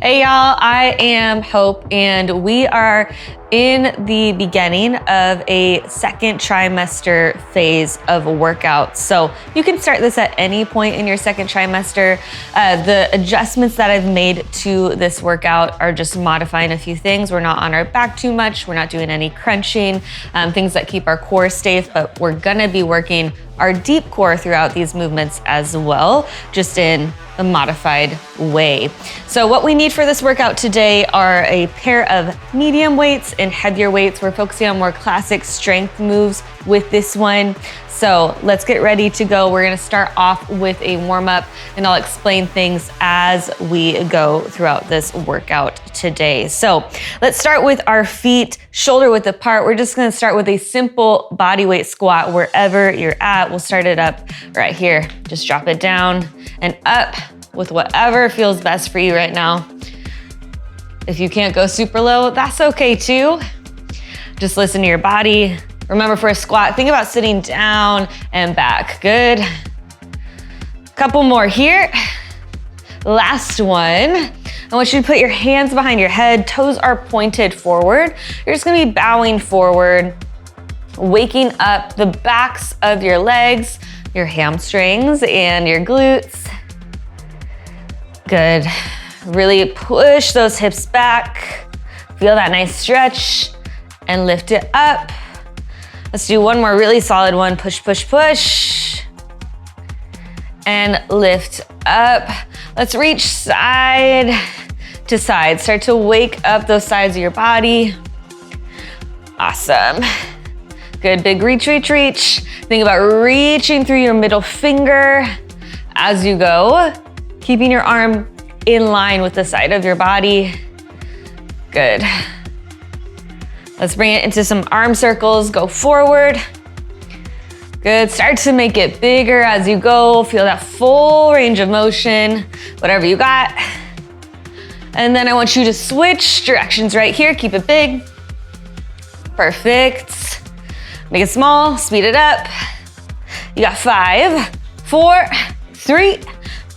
Hey y'all, I am Hope and we are in the beginning of a second trimester phase of a workout. So you can start this at any point in your second trimester. The adjustments that I've made to this workout are just modifying a few things. We're not on our back too much. We're not doing any crunching, things that keep our core safe, but we're gonna be working our deep core throughout these movements as well, just in a modified way. So what we need for this workout today are a pair of medium weights and heavier weights. We're focusing on more classic strength moves with this one. So let's get ready to go. We're gonna start off with a warm up and I'll explain things as we go throughout this workout today. So let's start with our feet shoulder width apart. We're just gonna start with a simple body weight squat wherever you're at. We'll start it up right here. Just drop it down and up with whatever feels best for you right now. If you can't go super low, that's okay too. Just listen to your body. Remember, for a squat, think about sitting down and back. Good. Couple more here. Last one. I want you to put your hands behind your head. Toes are pointed forward. You're just gonna be bowing forward, waking up the backs of your legs, your hamstrings, and your glutes. Good. Really push those hips back. Feel that nice stretch and lift it up. Let's do one more really solid one. Push, push, push. And lift up. Let's reach side to side. Start to wake up those sides of your body. Awesome. Good, big reach, reach, reach. Think about reaching through your middle finger as you go, keeping your arm in line with the side of your body. Good. Let's bring it into some arm circles. Go forward. Good. Start to make it bigger as you go. Feel that full range of motion, whatever you got. And then I want you to switch directions right here. Keep it big. Perfect. Make it small, speed it up. You got 5, 4, 3,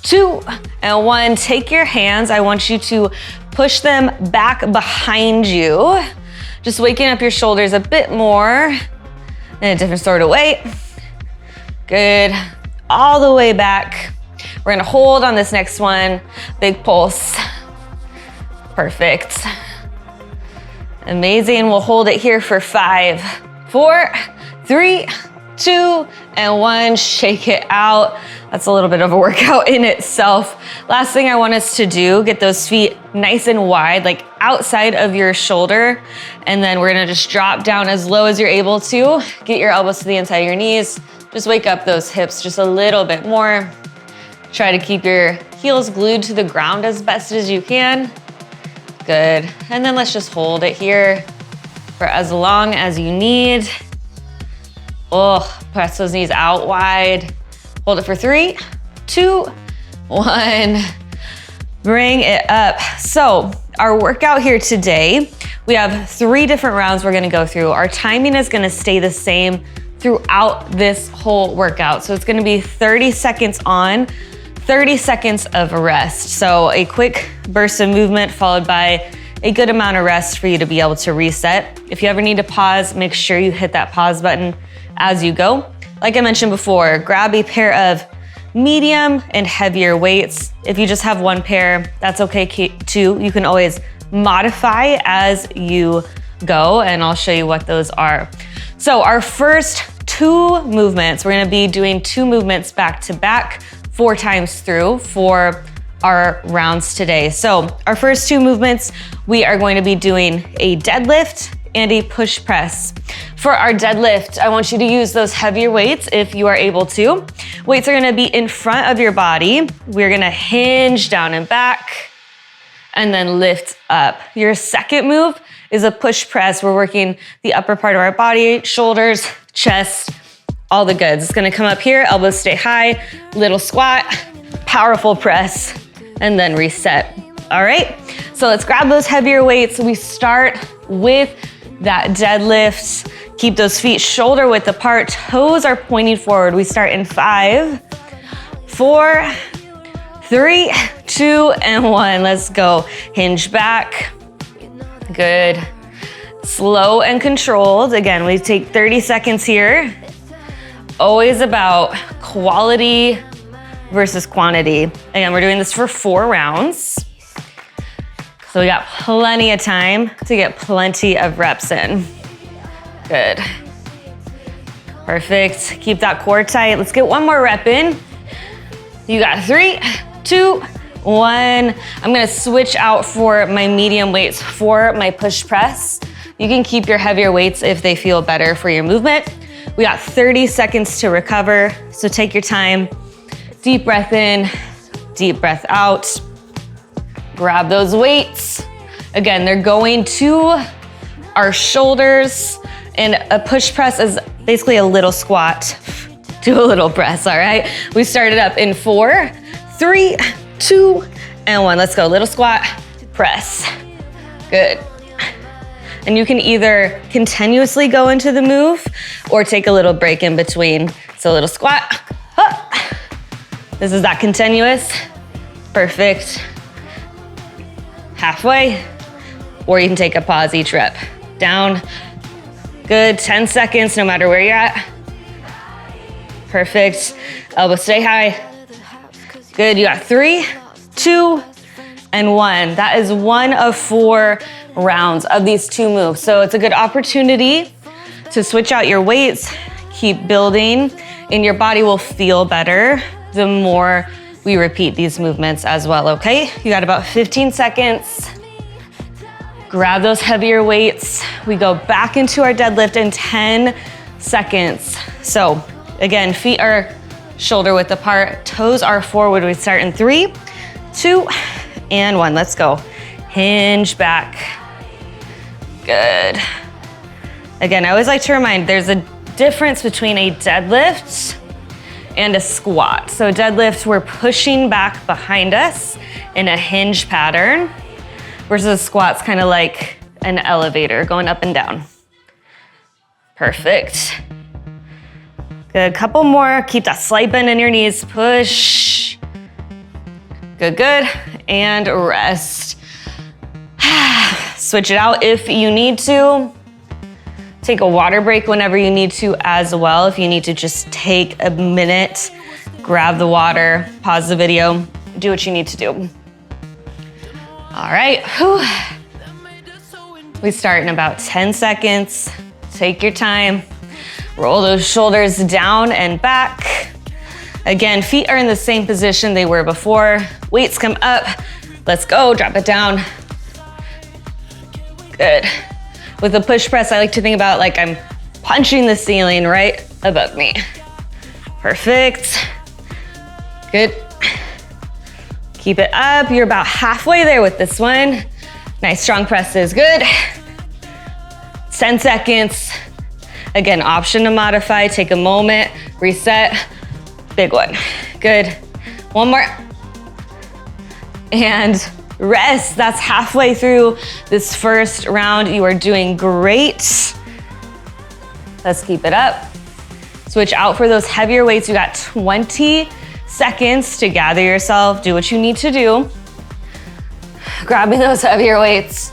2, and 1. Take your hands. I want you to push them back behind you. Just waking up your shoulders a bit more in a different sort of way. Good. All the way back. We're gonna hold on this next one. Big pulse. Perfect. Amazing. We'll hold it here for 5, 4, 3, 2, and 1. Shake it out. That's a little bit of a workout in itself. Last thing I want us to do, get those feet nice and wide, like outside of your shoulder. And then we're gonna just drop down as low as you're able to. Get your elbows to the inside of your knees. Just wake up those hips just a little bit more. Try to keep your heels glued to the ground as best as you can. Good. And then let's just hold it here for as long as you need. Oh, press those knees out wide. Hold it for 3, 2, 1. Bring it up. So our workout here today, we have 3 different rounds we're gonna go through. Our timing is gonna stay the same throughout this whole workout. So it's gonna be 30 seconds on, 30 seconds of rest. So a quick burst of movement followed by a good amount of rest for you to be able to reset. If you ever need to pause, make sure you hit that pause button as you go. Like I mentioned before, grab a pair of medium and heavier weights. If you just have one pair, that's okay too. You can always modify as you go, and I'll show you what those are. So our first 2 movements, we're gonna be doing 2 movements back to back 4 times through for our rounds today. So our first 2 movements, we are going to be doing a deadlift and a push press. For our deadlift, I want you to use those heavier weights if you are able to. Weights are gonna be in front of your body. We're gonna hinge down and back and then lift up. Your second move is a push press. We're working the upper part of our body, shoulders, chest, all the goods. It's gonna come up here, elbows stay high, little squat, powerful press, and then reset. All right, so let's grab those heavier weights. We start with that deadlift. Keep those feet shoulder width apart, toes are pointing forward. We start in 5, 4, 3, 2, and 1. Let's go. Hinge back. Good. Slow and controlled. Again, we take 30 seconds here. Always about quality versus quantity. Again, we're doing this for 4 rounds. So we got plenty of time to get plenty of reps in. Good. Perfect. Keep that core tight. Let's get one more rep in. You got 3, 2, 1. I'm gonna switch out for my medium weights for my push press. You can keep your heavier weights if they feel better for your movement. We got 30 seconds to recover, so take your time. Deep breath in, deep breath out. Grab those weights. Again, they're going to our shoulders, and a push press is basically a little squat to a little press, all right? We started up in 4, 3, 2, and 1. Let's go, little squat, press. Good. And you can either continuously go into the move or take a little break in between. So a little squat, up. This is that continuous, perfect. Halfway, or you can take a pause each rep. Down, good, 10 seconds no matter where you're at. Perfect, elbow stay high. Good, you got 3, 2, and 1. That is 1 of 4 rounds of these 2 moves. So it's a good opportunity to switch out your weights, keep building, and your body will feel better the more we repeat these movements as well, okay? You got about 15 seconds. Grab those heavier weights. We go back into our deadlift in 10 seconds. So again, feet are shoulder width apart, toes are forward. We start in 3, 2, and 1. Let's go. Hinge back. Good. Again, I always like to remind there's a difference between a deadlift and a squat. So deadlift, we're pushing back behind us in a hinge pattern, versus a squat's kind of like an elevator going up and down. Perfect. Good, couple more. Keep that slight bend in your knees. Push. Good, good. And rest. Switch it out if you need to. Take a water break whenever you need to as well. If you need to just take a minute, grab the water, pause the video, do what you need to do. All right, whew. We start in about 10 seconds. Take your time. Roll those shoulders down and back. Again, feet are in the same position they were before. Weights come up. Let's go, drop it down. Good. With the push press, I like to think about like I'm punching the ceiling right above me. Perfect. Good. Keep it up. You're about halfway there with this one. Nice strong presses. Good. 10 seconds. Again, option to modify. Take a moment, reset. Big one. Good. One more. And rest. That's halfway through this first round. You are doing great. Let's keep it up. Switch out for those heavier weights. You got 20 seconds to gather yourself. Do what you need to do. Grabbing those heavier weights.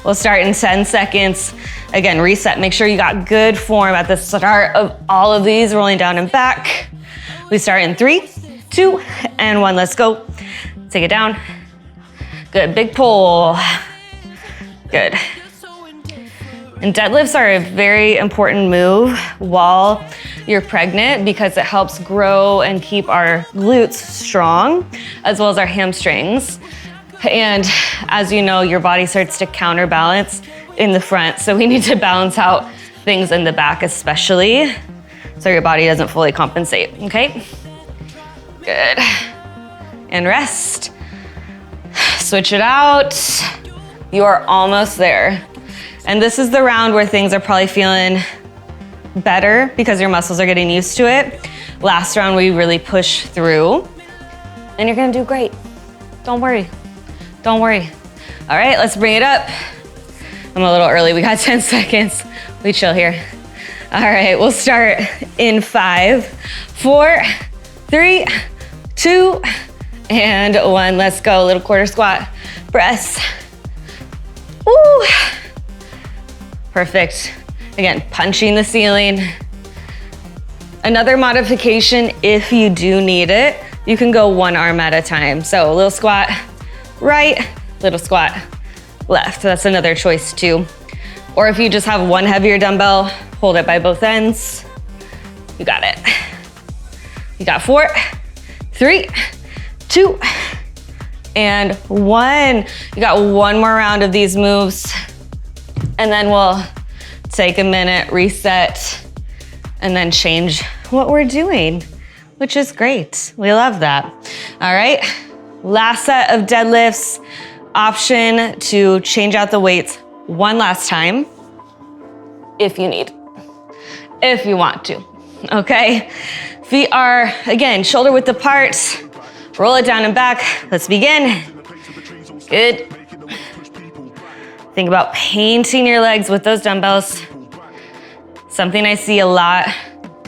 We'll start in 10 seconds. Again, reset. Make sure you got good form at the start of all of these, rolling down and back. We start in 3, 2, and 1. Let's go. Take it down. Good, big pull. Good. And deadlifts are a very important move while you're pregnant because it helps grow and keep our glutes strong, as well as our hamstrings. And as you know, your body starts to counterbalance in the front. So we need to balance out things in the back especially, so your body doesn't fully compensate, okay? Good. And rest. Switch it out. You are almost there. And this is the round where things are probably feeling better because your muscles are getting used to it. Last round, we really push through and you're gonna do great. Don't worry, don't worry. All right, let's bring it up. I'm a little early, we got 10 seconds. We chill here. All right, we'll start in 5, 4, 3, 2, and 1. Let's go. Little quarter squat. Press. Woo. Perfect. Again, punching the ceiling. Another modification, if you do need it, you can go 1 arm at a time. So a little squat right, little squat left. That's another choice too. Or if you just have 1 heavier dumbbell, hold it by both ends. You got it. You got 4, 3, 2, and 1. You got 1 more round of these moves, and then we'll take a minute, reset, and then change what we're doing, which is great. We love that. All right, last set of deadlifts. Option to change out the weights 1 last time if you need, if you want to, okay? Feet are, again, shoulder width apart. Roll it down and back. Let's begin. Good. Think about painting your legs with those dumbbells. Something I see a lot,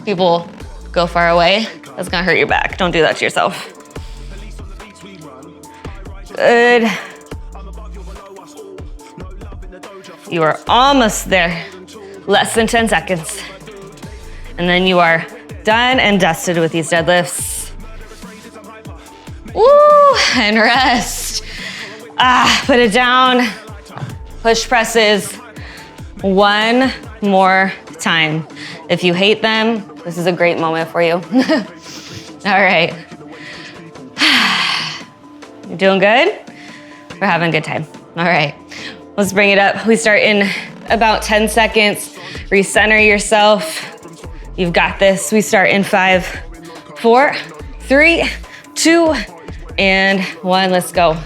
people go far away. That's gonna hurt your back. Don't do that to yourself. Good. You are almost there. Less than 10 seconds. And then you are done and dusted with these deadlifts. Woo, and rest. Put it down. Push presses 1 more time. If you hate them, this is a great moment for you. All right. You doing good? We're having a good time. All right, let's bring it up. We start in about 10 seconds. Recenter yourself. You've got this. We start in 5, 4, 3, 2, and 1. Let's go.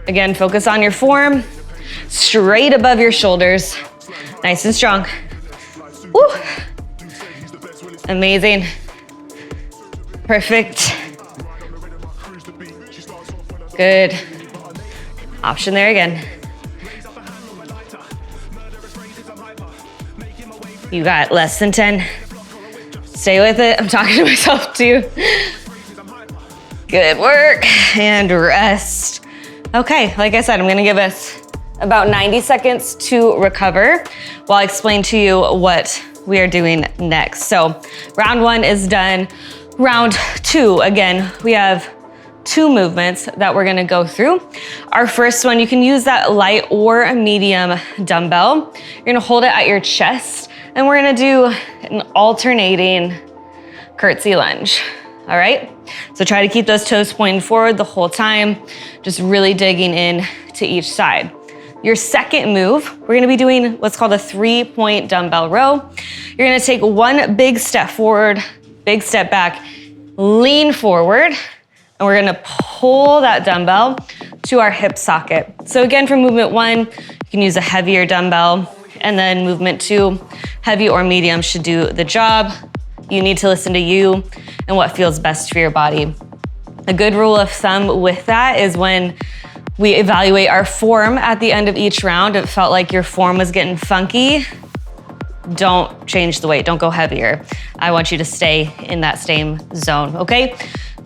Again, focus on your form, straight above your shoulders. Nice and strong. Woo. Amazing. Perfect. Good. Option there again. You got less than 10. Stay with it. I'm talking to myself too. Good work. And rest. Okay, like I said, I'm gonna give us about 90 seconds to recover while I explain to you what we are doing next. So round 1 is done. Round 2, again, we have 2 movements that we're gonna go through. Our first one, you can use that light or medium dumbbell. You're gonna hold it at your chest, and we're gonna do an alternating curtsy lunge, all right? So try to keep those toes pointing forward the whole time, just really digging in to each side. Your second move, we're gonna be doing what's called a 3-point dumbbell row. You're gonna take 1 big step forward, big step back, lean forward, and we're gonna pull that dumbbell to our hip socket. So again, for movement 1, you can use a heavier dumbbell, and then movement 2, heavy or medium should do the job. You need to listen to you and what feels best for your body. A good rule of thumb with that is when we evaluate our form at the end of each round, it felt like your form was getting funky, don't change the weight, don't go heavier. I want you to stay in that same zone, okay?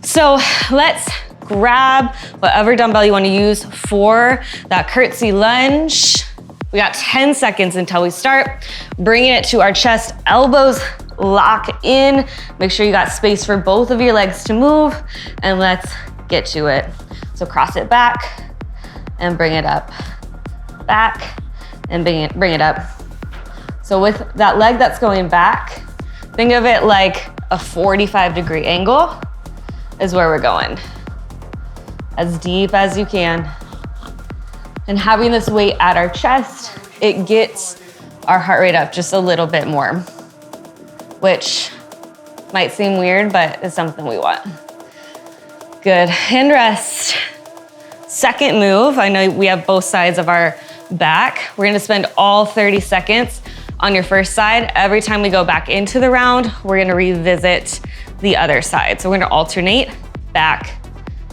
So let's grab whatever dumbbell you wanna use for that curtsy lunge. We got 10 seconds until we start. Bringing it to our chest, elbows lock in. Make sure you got space for both of your legs to move, and let's get to it. So cross it back and bring it up. Back and bring it up. So with that leg that's going back, think of it like a 45-degree angle is where we're going. As deep as you can. And having this weight at our chest, it gets our heart rate up just a little bit more, which might seem weird, but it's something we want. Good, and rest. Second move, I know we have both sides of our back. We're gonna spend all 30 seconds on your first side. Every time we go back into the round, we're gonna revisit the other side. So we're gonna alternate back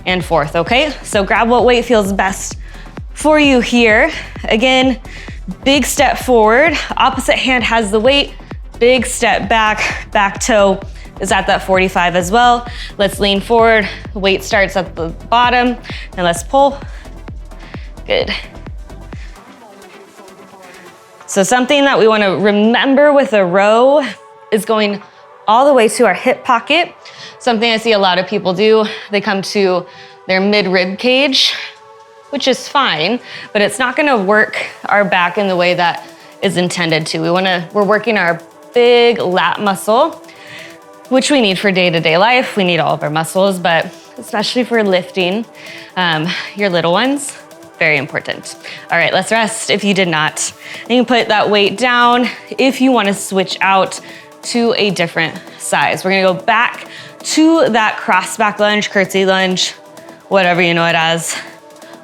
and forth, okay? So grab what weight feels best for you here. Again, big step forward, opposite hand has the weight, big step back, back toe is at that 45 as well. Let's lean forward. Weight starts at the bottom, and let's pull. Good. So something that we want to remember with a row is going all the way to our hip pocket. Something I see a lot of people do, they come to their mid-rib cage, which is fine, but it's not gonna work our back in the way that is intended to. We're working our big lat muscle, which we need for day-to-day life. We need all of our muscles, but especially for lifting your little ones, very important. All right, let's rest if you did not. And you can put that weight down if you wanna switch out to a different size. We're gonna go back to that cross back lunge, curtsy lunge, whatever you know it as.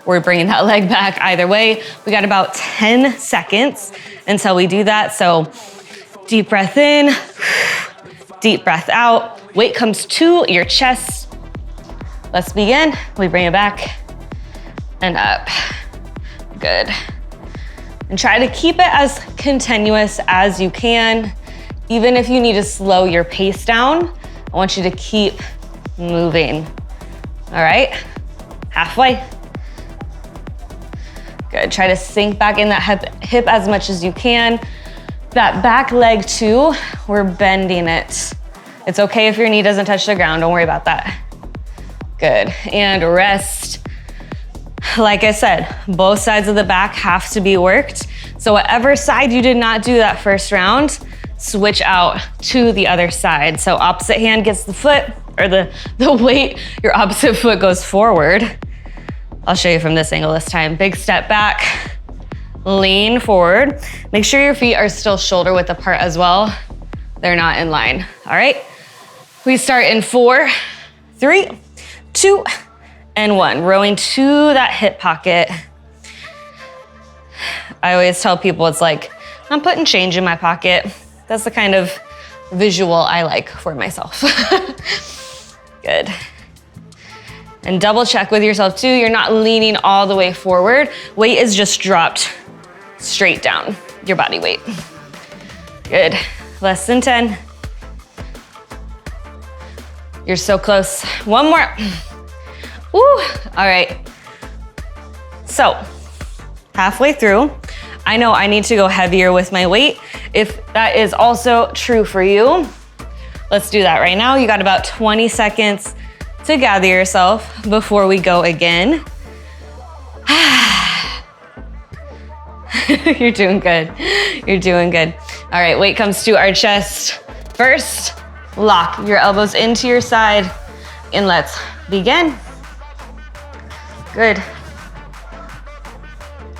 We're bringing that leg back either way. We got about 10 seconds until we do that. So deep breath in, deep breath out. Weight comes to your chest. Let's begin. We bring it back and up. Good. And try to keep it as continuous as you can. Even if you need to slow your pace down, I want you to keep moving. All right, halfway. Good, try to sink back in that hip as much as you can. That back leg too, we're bending it. It's okay if your knee doesn't touch the ground, don't worry about that. Good, and rest. Like I said, both sides of the back have to be worked. So whatever side you did not do that first round, switch out to the other side. So opposite hand gets the foot, or the weight, your opposite foot goes forward. I'll show you from this angle this time. Big step back, lean forward. Make sure your feet are still shoulder width apart as well. They're not in line, all right? We start in 4, 3, 2, and 1. Rowing to that hip pocket. I always tell people it's like, I'm putting change in my pocket. That's the kind of visual I like for myself. Good. And double check with yourself too. You're not leaning all the way forward. Weight is just dropped straight down, your body weight. Good, less than 10. You're so close. One more. Woo, all right. So, halfway through, I know I need to go heavier with my weight. If that is also true for you, let's do that right now. You got about 20 seconds to gather yourself before we go again. You're doing good. You're doing good. All right, weight comes to our chest. First, lock your elbows into your side and let's begin. Good.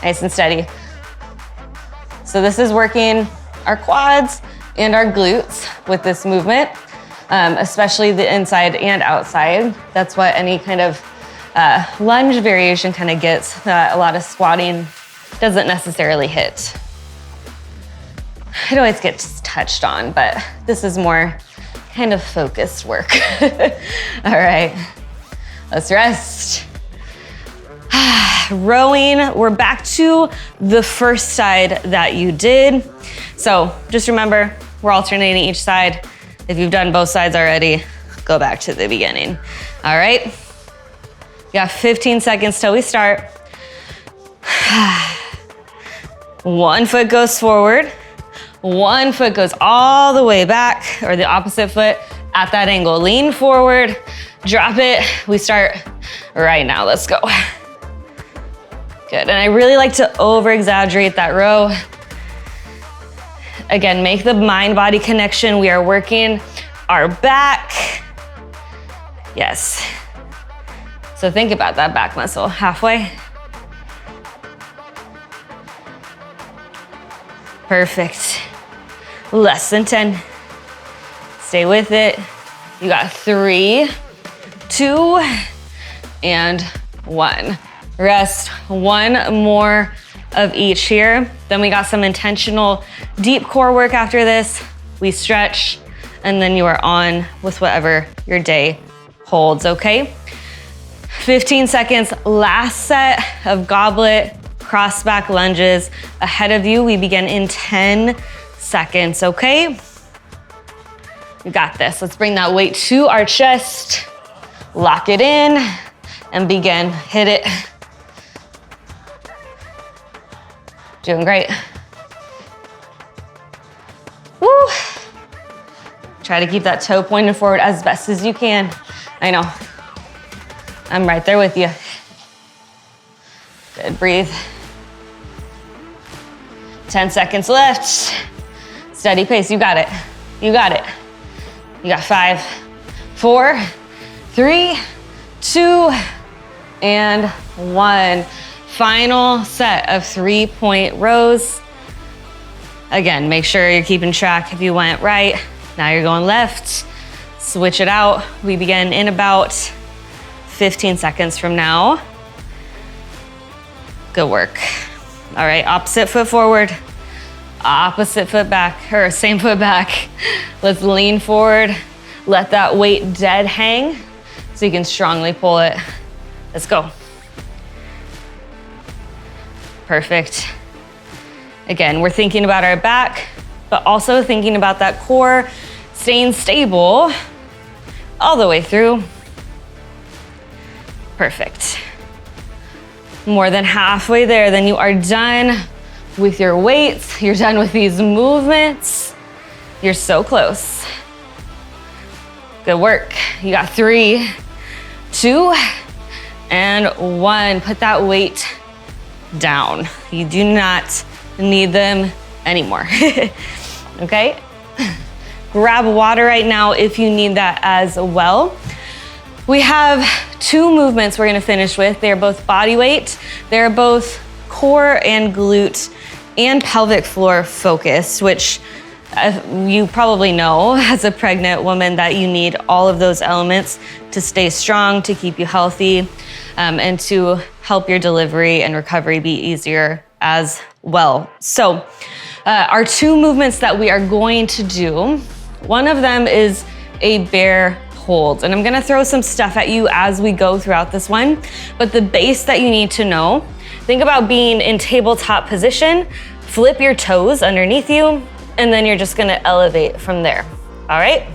Nice and steady. So this is working our quads and our glutes with this movement, especially the inside and outside. That's what any kind of lunge variation kind of gets, that a lot of squatting doesn't necessarily hit. It always gets touched on, but this is more kind of focused work. All right, let's rest. Rowing, we're back to the first side that you did. So just remember, we're alternating each side. If you've done both sides already, go back to the beginning. All right, you got 15 seconds till we start. One foot goes forward, one foot goes all the way back, or the opposite foot at that angle. Lean forward, drop it. We start right now, let's go. Good, and I really like to over-exaggerate that row. Again, make the mind-body connection. We are working our back. Yes. So think about that back muscle. Halfway. Perfect. Less than 10. Stay with it. You got 3, 2, and 1. Rest, one more of each here. Then we got some intentional deep core work after this. We stretch, and then you are on with whatever your day holds, okay? 15 seconds, last set of goblet cross back lunges. Ahead of you, we begin in 10 seconds, okay? You got this. Let's bring that weight to our chest. Lock it in and begin. Hit it. Doing great. Woo. Try to keep that toe pointed forward as best as you can. I know. I'm right there with you. Good, breathe. 10 seconds left. Steady pace, you got it. You got it. You got 5, 4, 3, 2, and 1. Final set of 3-point rows. Again, make sure you're keeping track. If you went right, now you're going left. Switch it out. We begin in about 15 seconds from now. Good work. All right, opposite foot forward, opposite foot back, or same foot back. Let's lean forward. Let that weight dead hang so you can strongly pull it. Let's go. Perfect. Again, we're thinking about our back, but also thinking about that core staying stable all the way through. Perfect. More than halfway there, then you are done with your weights. You're done with these movements. You're so close. Good work. You got 3, 2, and 1. Put that weight down. You do not need them anymore. Okay? Grab water right now if you need that as well. We have 2 movements we're gonna finish with. They're both body weight. They're both core and glute and pelvic floor focused, which you probably know as a pregnant woman that you need all of those elements to stay strong, to keep you healthy, and to help your delivery and recovery be easier as well. So our 2 movements that we are going to do, one of them is a bear hold. And I'm gonna throw some stuff at you as we go throughout this one. But the base that you need to know, think about being in tabletop position, flip your toes underneath you, and then you're just gonna elevate from there, all right?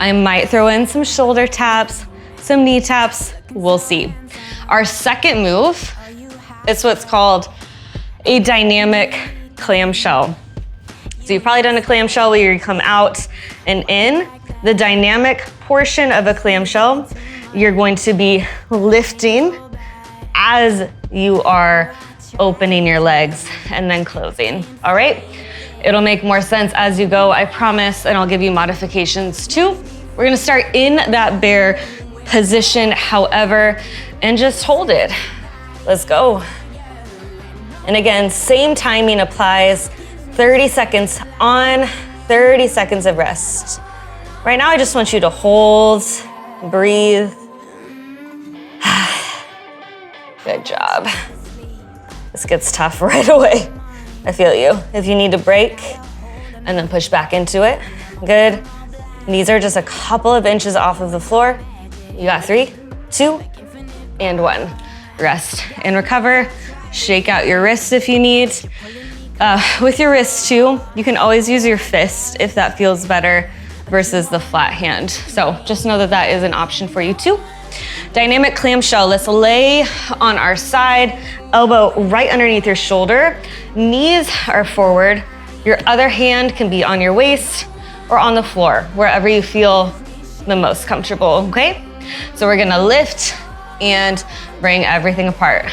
I might throw in some shoulder taps, some knee taps, we'll see. Our second move is what's called a dynamic clamshell. So you've probably done a clamshell where you come out and in. The dynamic portion of a clamshell, you're going to be lifting as you are opening your legs and then closing, all right? It'll make more sense as you go, I promise, and I'll give you modifications too. We're gonna start in that bear position, however, and just hold it. Let's go. And again, same timing applies. 30 seconds on, 30 seconds of rest. Right now, I just want you to hold, breathe. Good job. This gets tough right away. I feel you. If you need to break and then push back into it, good. Knees are just a couple of inches off of the floor. You got 3, 2, and 1. Rest and recover. Shake out your wrists if you need. With your wrists too, you can always use your fist if that feels better versus the flat hand. So just know that that is an option for you too. Dynamic clamshell, let's lay on our side, elbow right underneath your shoulder, knees are forward, your other hand can be on your waist or on the floor, wherever you feel the most comfortable, okay? So we're gonna lift and bring everything apart.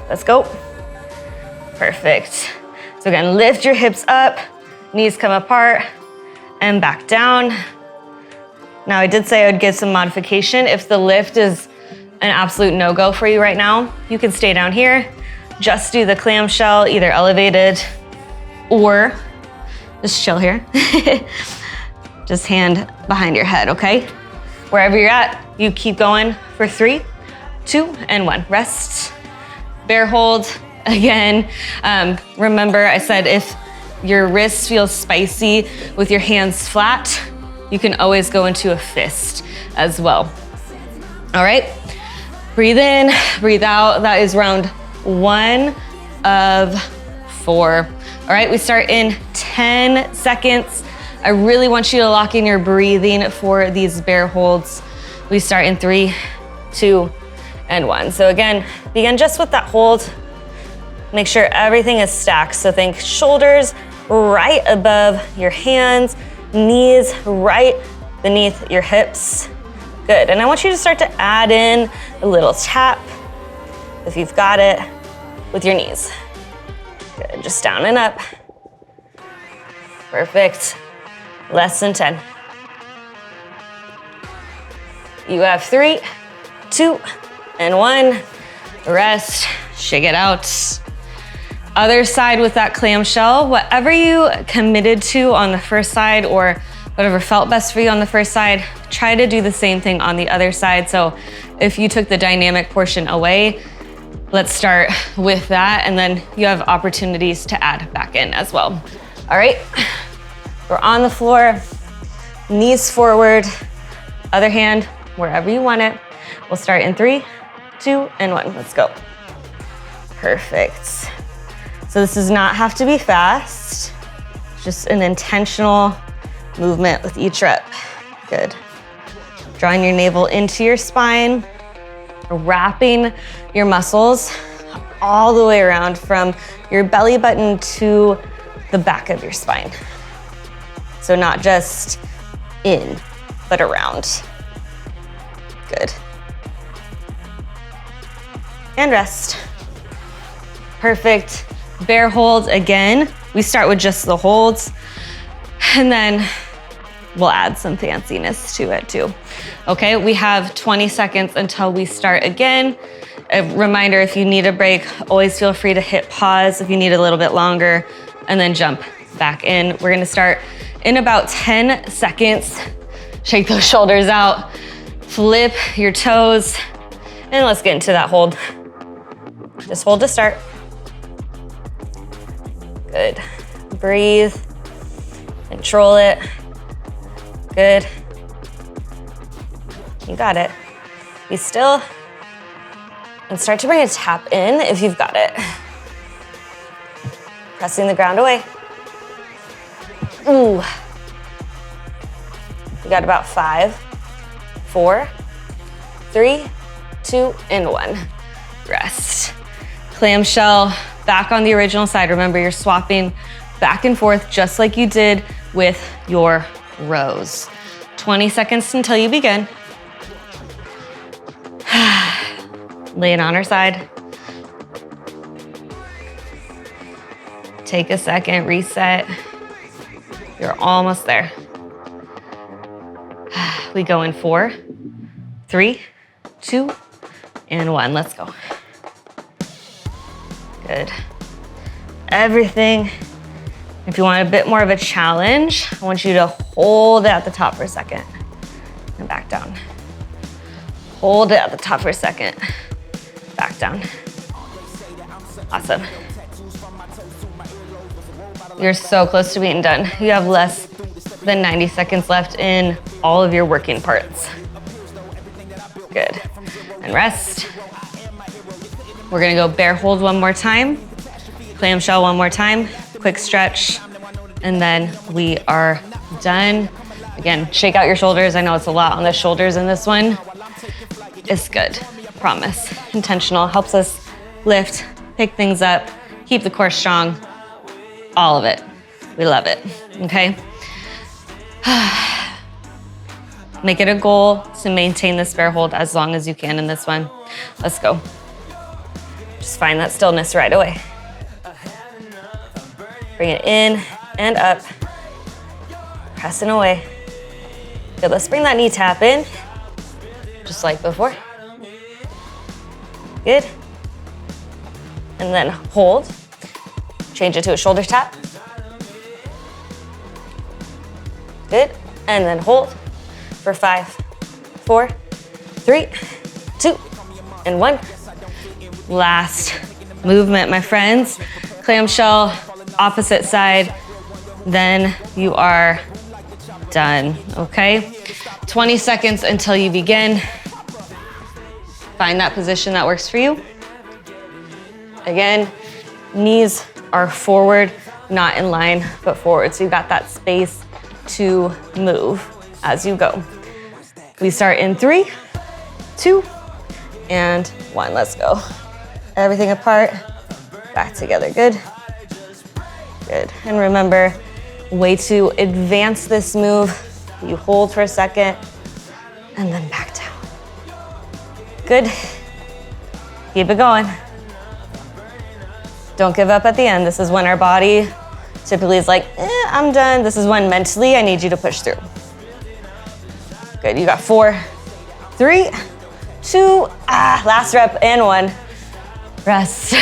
Let's go. Perfect. So again, lift your hips up, knees come apart, and back down. Now I did say I would give some modification. If the lift is an absolute no-go for you right now, you can stay down here, just do the clamshell, either elevated or just chill here. Just hand behind your head, okay? Wherever you're at, you keep going for 3, 2, and 1. Rest, bear hold. Again, remember I said if your wrist feels spicy with your hands flat, you can always go into a fist as well. All right, breathe in, breathe out. That is round 1 of 4. All right, we start in 10 seconds. I really want you to lock in your breathing for these bear holds. We start in 3, 2, and 1. So again, begin just with that hold. Make sure everything is stacked. So think shoulders right above your hands, knees right beneath your hips. Good, and I want you to start to add in a little tap, if you've got it, with your knees. Good, just down and up. Perfect, less than 10. You have 3, 2, and 1. Rest, shake it out. Other side with that clamshell, whatever you committed to on the first side or whatever felt best for you on the first side, try to do the same thing on the other side. So if you took the dynamic portion away, let's start with that, and then you have opportunities to add back in as well. All right, we're on the floor, knees forward, other hand wherever you want it. We'll start in 3, 2, and 1. Let's go. Perfect. So this does not have to be fast, just an intentional movement with each rep. Good. Drawing your navel into your spine, wrapping your muscles all the way around from your belly button to the back of your spine. So not just in, but around. Good. And rest. Perfect. Bear holds again. We start with just the holds, and then we'll add some fanciness to it too. Okay, we have 20 seconds until we start again. A reminder, if you need a break, always feel free to hit pause if you need a little bit longer, and then jump back in. We're gonna start in about 10 seconds. Shake those shoulders out, flip your toes, and let's get into that hold. Just hold to start. Good. Breathe. Control it. Good. You got it. Be still. And start to bring a tap in if you've got it. Pressing the ground away. Ooh. You got about 5, 4, 3, 2, and 1. Rest. Clamshell back on the original side. Remember, you're swapping back and forth just like you did with your rows. 20 seconds until you begin. Lay it on our side. Take a second, reset. You're almost there. We go in 4, 3, 2, and 1. Let's go. Good. Everything. If you want a bit more of a challenge, I want you to hold it at the top for a second and back down. Hold it at the top for a second, back down. Awesome. You're so close to being done. You have less than 90 seconds left in all of your working parts. Good. And rest. We're gonna go bear hold one more time, clamshell one more time, quick stretch, and then we are done. Again, shake out your shoulders. I know it's a lot on the shoulders in this one. It's good, promise. Intentional, helps us lift, pick things up, keep the core strong, all of it. We love it, okay? Make it a goal to maintain this bear hold as long as you can in this one. Let's go. Just find that stillness right away. Bring it in and up. Pressing away. Good, let's bring that knee tap in, just like before. Good. And then hold. Change it to a shoulder tap. Good, and then hold for 5, 4, 3, 2, and 1. Last movement, my friends. Clamshell, opposite side, then you are done, okay? 20 seconds until you begin. Find that position that works for you. Again, knees are forward, not in line, but forward. So you got that space to move as you go. We start in 3, 2, and 1. Let's go. Everything apart, back together. Good. Good. And remember, way to advance this move, you hold for a second and then back down. Good. Keep it going. Don't give up at the end. This is when our body typically is like, I'm done. This is when mentally I need you to push through. Good, you got 4, 3, 2, last rep and 1. Rest.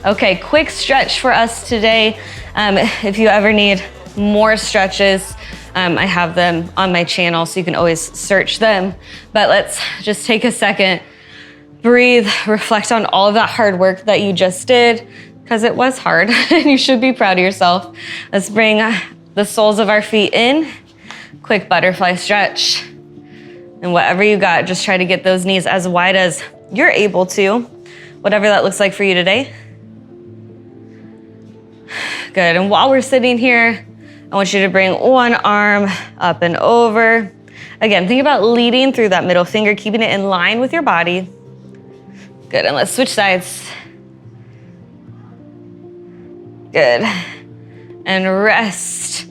Okay, quick stretch for us today. If you ever need more stretches, I have them on my channel, so you can always search them. But let's just take a second, breathe, reflect on all of that hard work that you just did, because it was hard and you should be proud of yourself. Let's bring the soles of our feet in, quick butterfly stretch. And whatever you got, just try to get those knees as wide as you're able to, whatever that looks like for you today. Good, and while we're sitting here, I want you to bring one arm up and over. Again, think about leading through that middle finger, keeping it in line with your body. Good, and let's switch sides. Good, and rest.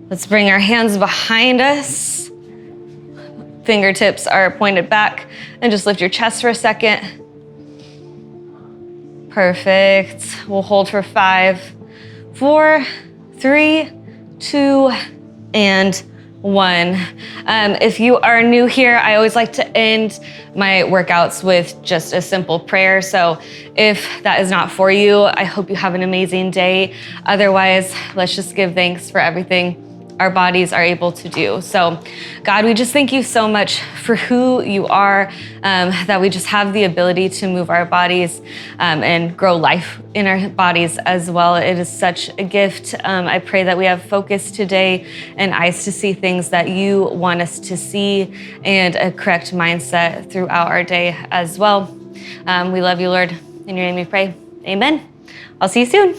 Let's bring our hands behind us. Fingertips are pointed back, and just lift your chest for a second. Perfect. We'll hold for 5, 4, 3, 2, and 1. If you are new here, I always like to end my workouts with just a simple prayer. So if that is not for you, I hope you have an amazing day. Otherwise, let's just give thanks for everything our bodies are able to do. So God, we just thank you so much for who you are, that we just have the ability to move our bodies and grow life in our bodies as well. It is such a gift. I pray that we have focus today and eyes to see things that you want us to see, and a correct mindset throughout our day as well. We love you, Lord. In your name we pray. Amen. I'll see you soon.